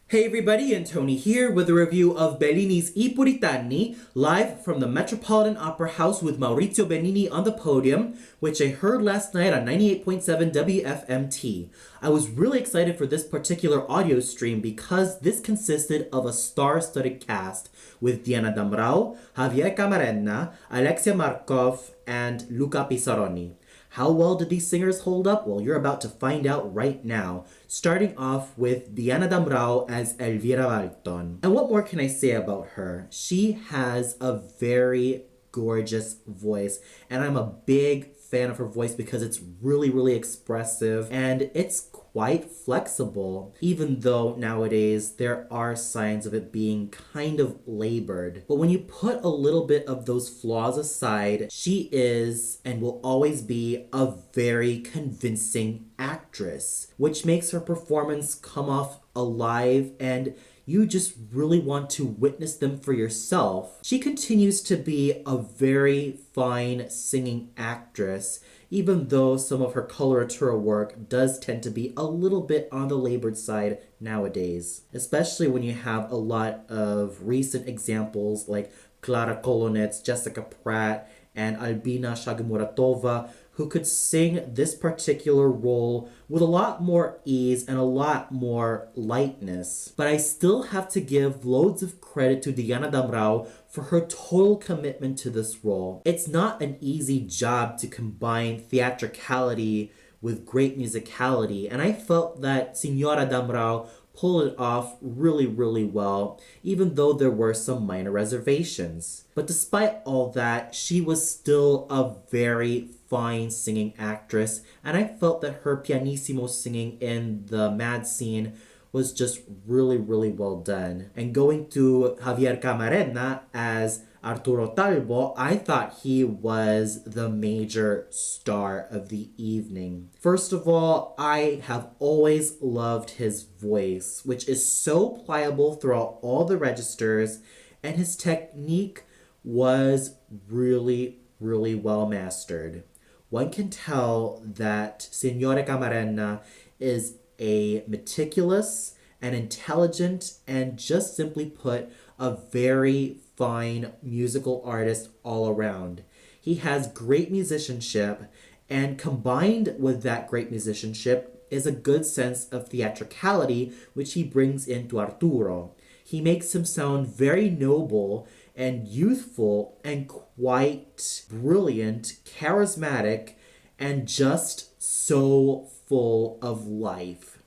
Hey everybody, and Tony here with a review of Bellini's I Puritani, live from the Metropolitan Opera House with Maurizio Bellini on the podium, which I heard last night on 98.7 WFMT. I was really excited for this particular audio stream because this consisted of a star-studded cast with Diana Damrau, Javier Camarena, Alexia Markov, and Luca Pisaroni. How well did these singers hold up? Well, you're about to find out right now. Starting off with Diana Damrau as Elvira Valton. And what more can I say about her? She has a very gorgeous voice, and I'm a big fan of her voice because it's really expressive and it's quite flexible, even though nowadays there are signs of it being kind of labored. But when you put a little bit of those flaws aside, she is and will always be a very convincing actress, which makes her performance come off alive and you just really want to witness them for yourself. She continues to be a very fine singing actress, even though some of her coloratura work does tend to be a little bit on the labored side nowadays. Especially when you have a lot of recent examples like Clara Kolonets, Jessica Pratt, and Albina Shagimuratova, who could sing this particular role with a lot more ease and a lot more lightness. But I still have to give loads of credit to Diana Damrau for her total commitment to this role. It's not an easy job to combine theatricality with great musicality, and I felt that Signora Damrau pulled it off really well, even though there were some minor reservations. But despite all that, she was still a very fine singing actress, and I felt that her pianissimo singing in the Mad scene was just really well done. And going to Javier Camarena as Arturo Talbo, I thought he was the major star of the evening. First of all, I have always loved his voice, which is so pliable throughout all the registers, and his technique was really well mastered. One can tell that Signore Camarena is a meticulous and intelligent and just simply put, a very fine musical artist all around. He has great musicianship, and combined with that great musicianship is a good sense of theatricality which he brings into Arturo. He makes him sound very noble and youthful and quite brilliant, charismatic, and just so full of life.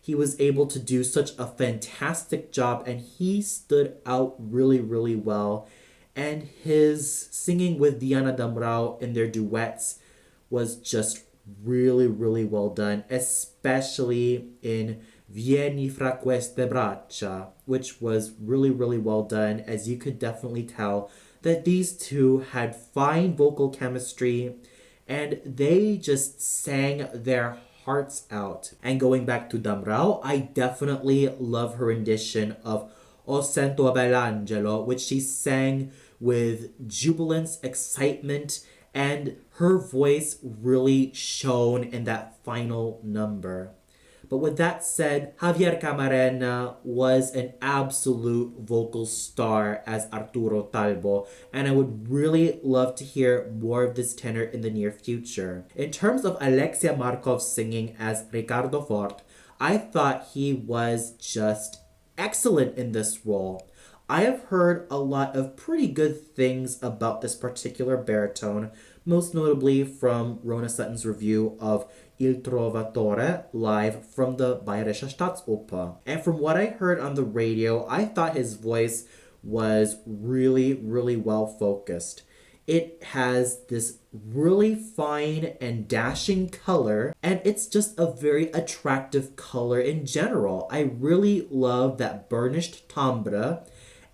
He was able to do such a fantastic job, and he stood out really well. And his singing with Diana Damrau in their duets was just really well done, especially in Vieni fra queste braccia, which was really well done, as you could definitely tell that these two had fine vocal chemistry and they just sang their hearts out. And going back to Damrau, I definitely love her rendition of O Sento a Bellangelo, which she sang with jubilance, excitement, and her voice really shone in that final number. But with that said, Javier Camarena was an absolute vocal star as Arturo Talbo, and I would really love to hear more of this tenor in the near future. In terms of Alexia Markov singing as Ricardo Fort, I thought he was just excellent in this role. I have heard a lot of pretty good things about this particular baritone, most notably from Rona Sutton's review of Il Trovatore live from the Bayerische Staatsoper. And from what I heard on the radio, I thought his voice was really well focused. It has this really fine and dashing color, and it's just a very attractive color in general. I really love that burnished timbre,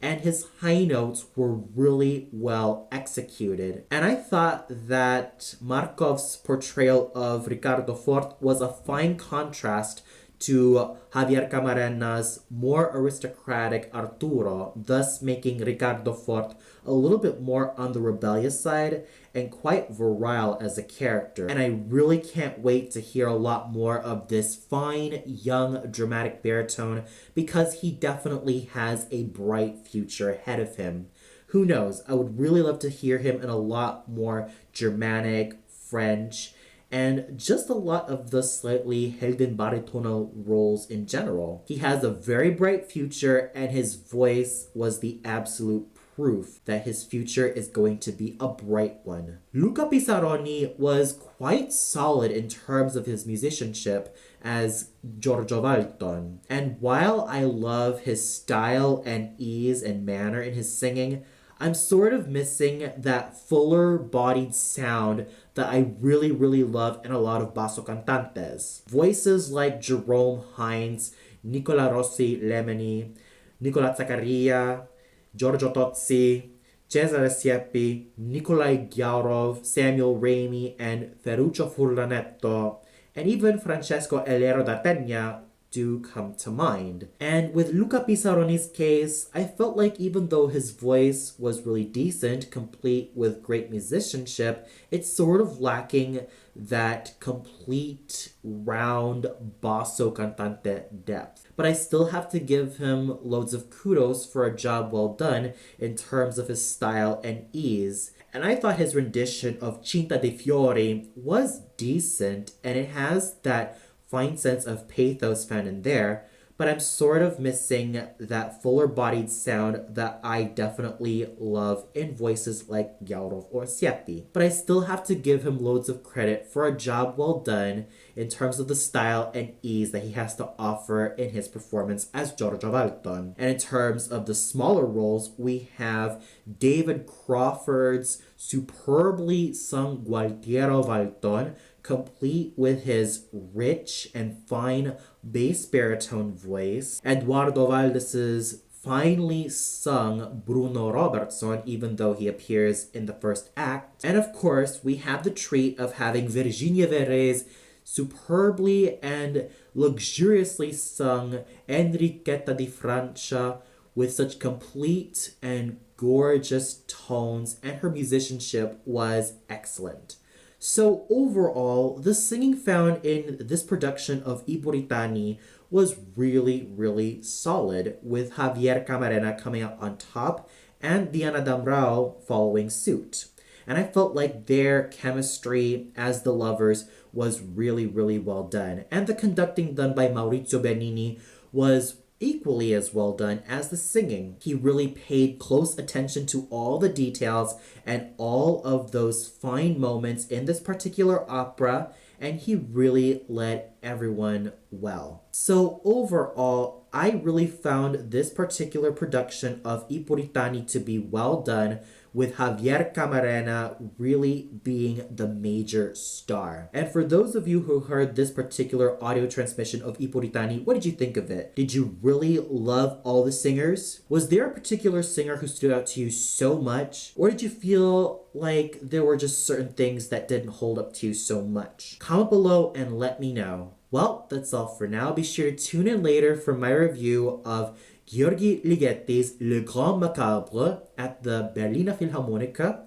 and his high notes were really well executed. And I thought that Markov's portrayal of Ricardo Fort was a fine contrast to Javier Camarena's more aristocratic Arturo, thus making Ricardo Fort a little bit more on the rebellious side and quite virile as a character. And I really can't wait to hear a lot more of this fine, young, dramatic baritone because he definitely has a bright future ahead of him. Who knows? I would really love to hear him in a lot more Germanic, French, and just a lot of the slightly Helden baritonal roles in general. He has a very bright future, and his voice was the absolute proof that his future is going to be a bright one. Luca Pisaroni was quite solid in terms of his musicianship as Giorgio Valton. And while I love his style and ease and manner in his singing, I'm sort of missing that fuller bodied sound that I really, really love in a lot of basso cantantes. Voices like Jerome Hines, Nicola Rossi Lemony, Nicola Zaccaria, Giorgio Tozzi, Cesare Siepi, Nikolai Gyaurov, Samuel Ramey, and Ferruccio Furlanetto, and even Francesco Elero da Peña do come to mind. And with Luca Pisaroni's case, I felt like even though his voice was really decent, complete with great musicianship, it's sort of lacking that complete round basso cantante depth. But I still have to give him loads of kudos for a job well done in terms of his style and ease. And I thought his rendition of Cinta dei Fiori was decent, and it has that fine sense of pathos found in there, but I'm sort of missing that fuller bodied sound that I definitely love in voices like Gyaurov or Siepi. But I still have to give him loads of credit for a job well done in terms of the style and ease that he has to offer in his performance as Giorgio Valton. And in terms of the smaller roles, we have David Crawford's superbly sung Gualtiero Valton, complete with his rich and fine bass baritone voice, Eduardo Valdes's finely sung Bruno Robertson, even though he appears in the first act. And of course, we have the treat of having Virginia Verrey's superbly and luxuriously sung Enriqueta di Francia with such complete and gorgeous tones, and her musicianship was excellent. So overall, the singing found in this production of I Puritani was really, really solid, with Javier Camarena coming out on top and Diana Damrau following suit. And I felt like their chemistry as the lovers was really, really well done. And the conducting done by Maurizio Bellini was equally as well done as the singing. He really paid close attention to all the details and all of those fine moments in this particular opera, and he really led everyone well. So overall, I really found this particular production of I Puritani to be well done, with Javier Camarena really being the major star. And for those of you who heard this particular audio transmission of I Puritani, what did you think of it? Did you really love all the singers? Was there a particular singer who stood out to you so much? Or did you feel like there were just certain things that didn't hold up to you so much? Comment below and let me know. Well, that's all for now. Be sure to tune in later for my review of Gheorghe Ligeti's Le Grand Macabre at the Berliner Philharmonica,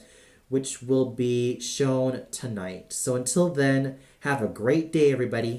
which will be shown tonight. So until then, have a great day, everybody.